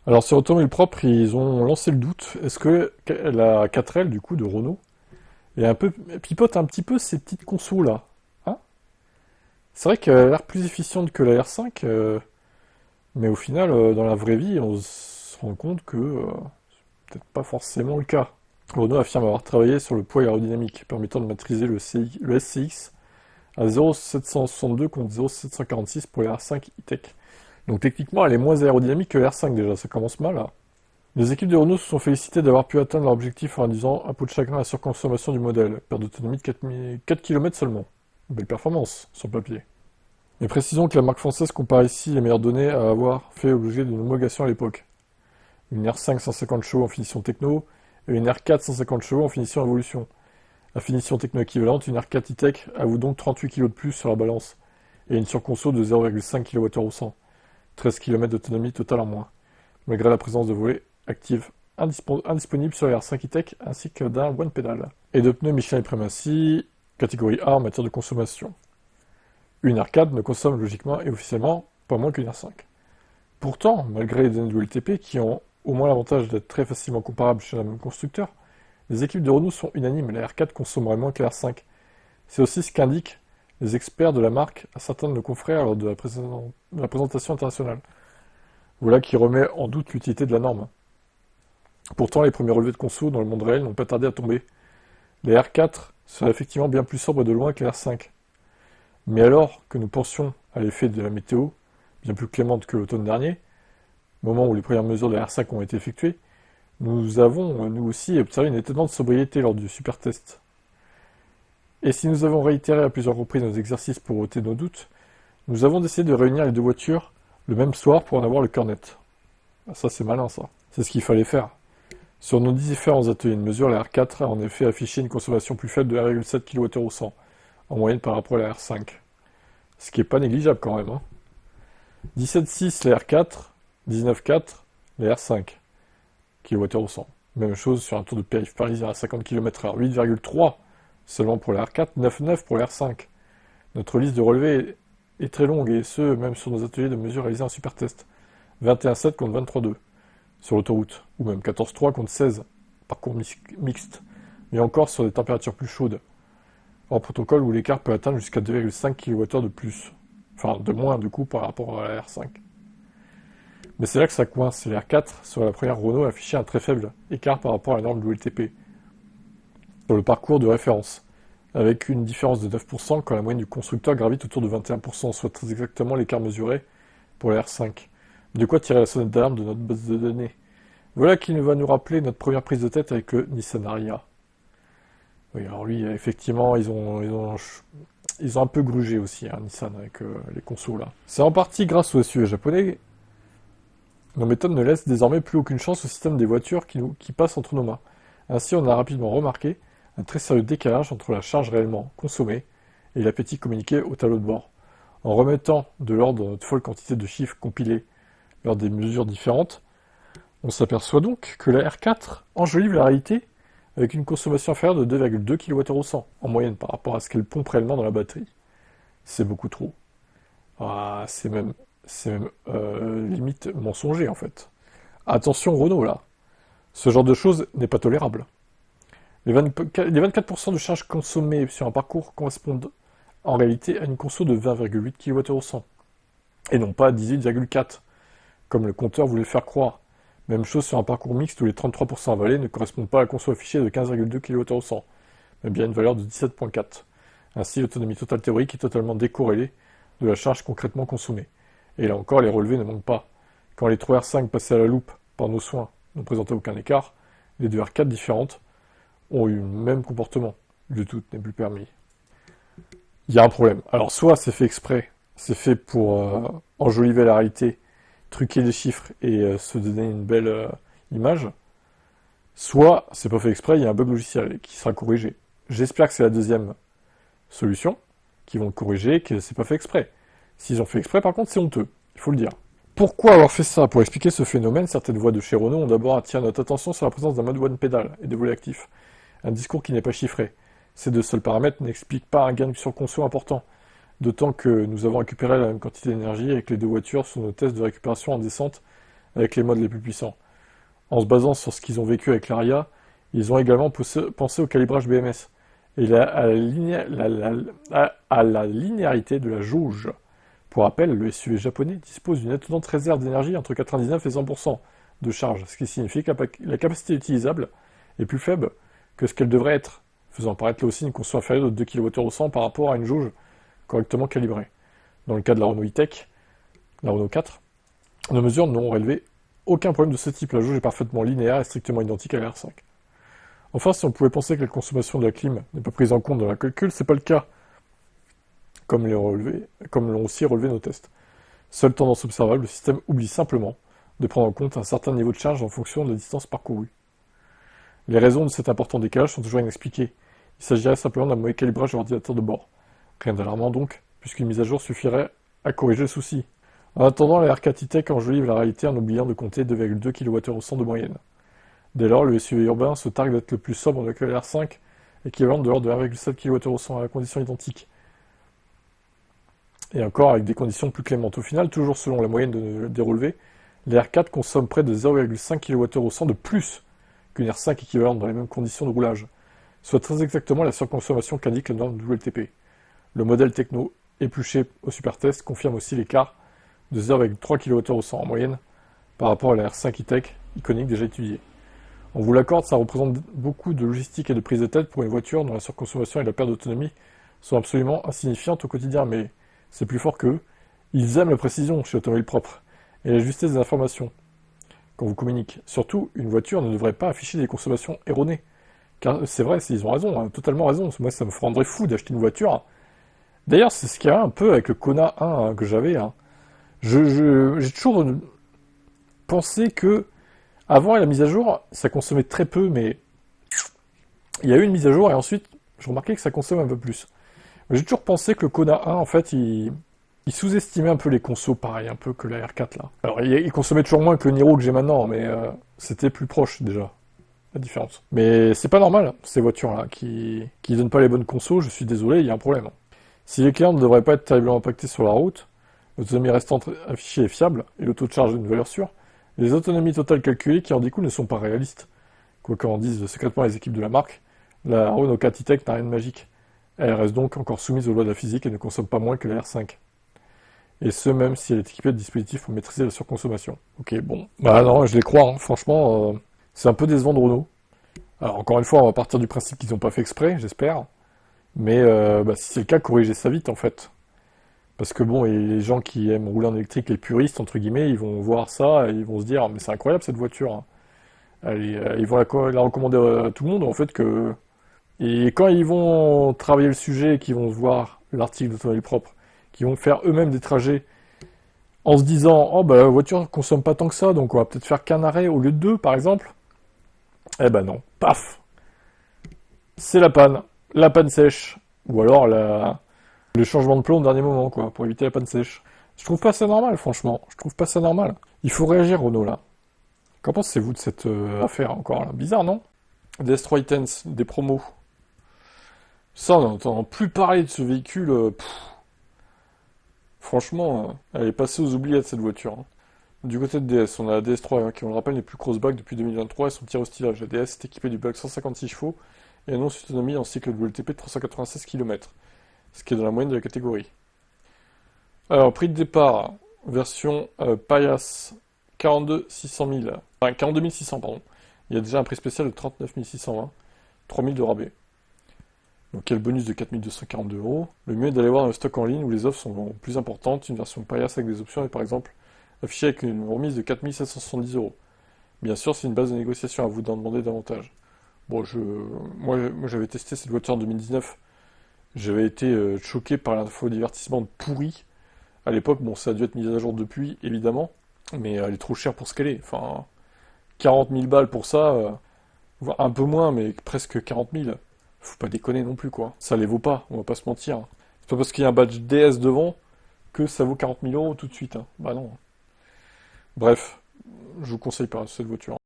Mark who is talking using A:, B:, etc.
A: Alors sur Automobile Propre, ils ont lancé le doute. Est-ce que la 4L du coup de Renault est un peu pipote un petit peu ces petites consos là, hein? C'est vrai qu'elle a l'air plus efficiente que la R5, mais au final, dans la vraie vie, on se rend compte que c'est peut-être pas forcément le cas. Renault affirme avoir travaillé sur le poids aérodynamique, permettant de maîtriser le SCX à 0,762 contre 0,746 pour la R5 E-Tech. Donc techniquement, elle est moins aérodynamique que la R5 déjà, ça commence mal là. Les équipes de Renault se sont félicitées d'avoir pu atteindre leur objectif en réduisant un peu de chagrin à la surconsommation du modèle, perte d'autonomie de 4 km seulement. Belle performance, sur le papier. Mais précisons que la marque française compare ici les meilleures données à avoir fait l'objet d'une homologation à l'époque. Une R5 150 chevaux en finition techno et une R4 150 chevaux en finition évolution. À finition techno équivalente, une R4 E-Tech avoue donc 38 kg de plus sur la balance et une surconso de 0,5 kWh au 100, 13 km d'autonomie totale en moins, malgré la présence de volets actifs indisponibles sur la R5 E-Tech ainsi que d'un one pedal. Et de pneus Michelin et Primacy, catégorie A en matière de consommation. Une R4 ne consomme logiquement et officiellement pas moins qu'une R5. Pourtant, malgré les données de WLTP qui ont au moins l'avantage d'être très facilement comparables chez le même constructeur, les équipes de Renault sont unanimes, la R4 consommerait moins que la R5. C'est aussi ce qu'indiquent les experts de la marque à certains de nos confrères lors de la présentation internationale. Voilà qui remet en doute l'utilité de la norme. Pourtant, les premiers relevés de conso dans le monde réel n'ont pas tardé à tomber. La R4 serait effectivement bien plus sobre de loin que la R5. Mais alors que nous pensions à l'effet de la météo, bien plus clémente que l'automne dernier, moment où les premières mesures de la R5 ont été effectuées, nous avons, nous aussi, observé une étonnante sobriété lors du super test. Et si nous avons réitéré à plusieurs reprises nos exercices pour ôter nos doutes, nous avons décidé de réunir les deux voitures le même soir pour en avoir le cœur net. Ça, c'est malin, ça. C'est ce qu'il fallait faire. Sur nos différents ateliers de mesure, la R4 a en effet affiché une consommation plus faible de 1,7 kWh au 100, en moyenne par rapport à la R5. Ce qui est pas négligeable quand même, hein. 17,6 la R4, 19,4 la R5 kWh au 100. Même chose sur un tour de périph' parisien à 50 km/h, 8,3 seulement pour la R4, 9,9 pour la R5. Notre liste de relevés est très longue et ce, même sur nos ateliers de mesure réalisés en super test. 21,7 contre 23,2 sur l'autoroute, ou même 14,3 contre 16, parcours mixte, mais encore sur des températures plus chaudes, hors protocole où l'écart peut atteindre jusqu'à 2,5 kWh de plus, enfin de moins du coup par rapport à la R5. Mais c'est là que ça coince, la R4 sur la première Renault affichait un très faible écart par rapport à la norme WLTP, sur le parcours de référence, avec une différence de 9% quand la moyenne du constructeur gravite autour de 21%, soit très exactement l'écart mesuré pour la R5. De quoi tirer la sonnette d'alarme de notre base de données. Voilà qui va nous rappeler notre première prise de tête avec le Nissan Ariya. Oui, alors lui, effectivement, ils ont un peu grugé aussi, hein, Nissan, avec les consos là. C'est en partie grâce aux SUV japonais. Nos méthodes ne laissent désormais plus aucune chance au système des voitures qui passent entre nos mains. Ainsi, on a rapidement remarqué un très sérieux décalage entre la charge réellement consommée et l'appétit communiqué au tableau de bord. En remettant de l'ordre dans notre folle quantité de chiffres compilés lors des mesures différentes, on s'aperçoit donc que la R4 enjolive la réalité avec une consommation inférieure de 2,2 kWh au 100 en moyenne par rapport à ce qu'elle pompe réellement dans la batterie. C'est beaucoup trop. Ah, c'est même limite mensonger en fait. Attention Renault là, ce genre de choses n'est pas tolérable. Les 24% de charge consommée sur un parcours correspondent en réalité à une conso de 20,8 kWh au 100, et non pas à 18,4, comme le compteur voulait le faire croire. Même chose sur un parcours mixte où les 33% avalés ne correspondent pas à la conso affichée de 15,2 kWh au 100, mais bien une valeur de 17,4. Ainsi, l'autonomie totale théorique est totalement décorrélée de la charge concrètement consommée. Et là encore, les relevés ne manquent pas. Quand les 3 R5 passés à la loupe par nos soins n'ont présenté aucun écart, les deux R4 différentes ont eu le même comportement. Le tout n'est plus permis. Il y a un problème. Alors soit c'est fait exprès, c'est fait pour enjoliver la réalité, truquer les chiffres et se donner une belle image, soit c'est pas fait exprès, il y a un bug logiciel qui sera corrigé. J'espère que c'est la deuxième solution, qui vont le corriger, que c'est pas fait exprès. S'ils ont fait exprès, par contre, c'est honteux, il faut le dire. Pourquoi avoir fait ça? Pour expliquer ce phénomène, certaines voix de chez Renault ont d'abord attiré notre attention sur la présence d'un mode one pedal et de volets actifs. Un discours qui n'est pas chiffré. Ces deux seuls paramètres n'expliquent pas un gain sur conso important, d'autant que nous avons récupéré la même quantité d'énergie avec les deux voitures sur nos tests de récupération en descente avec les modes les plus puissants. En se basant sur ce qu'ils ont vécu avec l'Aria, ils ont également pensé au calibrage BMS et à la linéarité de la jauge. Pour rappel, le SUV japonais dispose d'une étonnante réserve d'énergie entre 99 et 100% de charge, ce qui signifie que la capacité utilisable est plus faible que ce qu'elle devrait être, faisant apparaître là aussi une consommation inférieure de 2 kWh au 100 par rapport à une jauge correctement calibrée. Dans le cas de la Renault E-Tech, la Renault 4, nos mesures n'ont relevé aucun problème de ce type. La jauge est parfaitement linéaire et strictement identique à la R5. Enfin, si on pouvait penser que la consommation de la clim n'est pas prise en compte dans la calcul, c'est pas le cas, comme l'ont aussi relevé nos tests. Seule tendance observable, le système oublie simplement de prendre en compte un certain niveau de charge en fonction de la distance parcourue. Les raisons de cet important décalage sont toujours inexpliquées. Il s'agirait simplement d'un mauvais calibrage de l'ordinateur de bord. Rien d'alarmant donc, puisqu'une mise à jour suffirait à corriger le souci. En attendant, la R4 E-Tech enjolive la réalité en oubliant de compter 2,2 kWh au 100 de moyenne. Dès lors, le SUV urbain se targue d'être le plus sobre que la R5, équivalente de l'ordre de 1,7 kWh au 100 à la condition identique. Et encore avec des conditions plus clémentes. Au final, toujours selon la moyenne des relevés, les R4 consomment près de 0,5 kWh au 100 de plus qu'une R5 équivalente dans les mêmes conditions de roulage, soit très exactement la surconsommation qu'indique la norme WLTP. Le modèle techno épluché au supertest confirme aussi l'écart de 0,3 kWh au 100 en moyenne par rapport à la R5 E-Tech iconique déjà étudiée. On vous l'accorde, ça représente beaucoup de logistique et de prise de tête pour une voiture dont la surconsommation et la perte d'autonomie sont absolument insignifiantes au quotidien, mais c'est plus fort qu'eux. Ils aiment la précision chez Automobile Propre et la justesse des informations quand vous communiquez. Surtout, une voiture ne devrait pas afficher des consommations erronées. Car c'est vrai, ils ont raison, hein, totalement raison. Moi, ça me rendrait fou d'acheter une voiture. D'ailleurs, c'est ce qu'il y a un peu avec le Kona 1 hein, que j'avais. Hein. J'ai toujours pensé que avant la mise à jour, ça consommait très peu, mais il y a eu une mise à jour et ensuite, je remarquais que ça consomme un peu plus. J'ai toujours pensé que le Kona 1, en fait, il sous-estimait un peu les consos, pareil, un peu que la R4, là. Alors, il consommait toujours moins que le Niro que j'ai maintenant, mais c'était plus proche, déjà, la différence. Mais c'est pas normal, ces voitures-là, qui donnent pas les bonnes consos, je suis désolé, il y a un problème. Si les clients ne devraient pas être terriblement impactés sur la route, l'autonomie restante affichée est fiable, et le taux de charge est une valeur sûre, les autonomies totales calculées qui en découlent ne sont pas réalistes. Quoi qu'en disent secrètement les équipes de la marque, la Renault 4 E-Tech n'a rien de magique. Elle reste donc encore soumise aux lois de la physique et ne consomme pas moins que la R5. Et ce, même si elle est équipée de dispositifs pour maîtriser la surconsommation. Ok, bon. Bah non, je les crois, hein. Franchement, c'est un peu décevant de Renault. Alors encore une fois, on va partir du principe qu'ils n'ont pas fait exprès, j'espère. Mais si c'est le cas, corrigez ça vite, en fait. Parce que bon, et les gens qui aiment rouler en électrique, les puristes, entre guillemets, ils vont voir ça et ils vont se dire, mais c'est incroyable cette voiture. Hein. Ils vont la recommander à tout le monde, en fait, que... Et quand ils vont travailler le sujet, qu'ils vont voir l'article d'Automobile Propre, qui vont faire eux-mêmes des trajets en se disant oh bah la voiture consomme pas tant que ça, donc on va peut-être faire qu'un arrêt au lieu de deux, par exemple. Eh ben non, paf, c'est la panne sèche, ou alors le changement de plomb au dernier moment, quoi, pour éviter la panne sèche. Je trouve pas ça normal, franchement. Je trouve pas ça normal. Il faut réagir, Renault, là. Qu'en pensez-vous de cette affaire encore là? Bizarre, non? Des S3 Intense, des promos. Ça, on n'entend plus parler de ce véhicule. Franchement, elle est passée aux oubliettes cette voiture. Hein. Du côté de DS, on a la DS3 hein, qui, on le rappelle, n'est plus cross-back depuis 2023 et son tir au stylage. La DS est équipée du bac 156 chevaux et annonce une autonomie en cycle de WLTP de 396 km, ce qui est dans la moyenne de la catégorie. Alors, prix de départ, version Payas, 42 600 000. Enfin, 42 600, pardon. Il y a déjà un prix spécial de 39 620, 3 000 de rabais. Donc il y a le bonus de 4 242 €. Le mieux est d'aller voir dans le stock en ligne où les offres sont plus importantes. Une version Payas avec des options est par exemple affichée avec une remise de 4 770 €. Bien sûr, c'est une base de négociation, à vous d'en demander davantage. Bon, moi j'avais testé cette voiture en 2019. J'avais été choqué par l'infodivertissement pourri. À l'époque, bon, ça a dû être mis à jour depuis, évidemment. Mais elle est trop chère pour ce qu'elle est. Enfin, 40 000 balles pour ça, voire un peu moins, mais presque 40 000. Faut pas déconner non plus, quoi. Ça les vaut pas, on va pas se mentir. C'est pas parce qu'il y a un badge DS devant que ça vaut 40 000 € tout de suite. Hein. Bah non. Bref, je vous conseille pas cette voiture.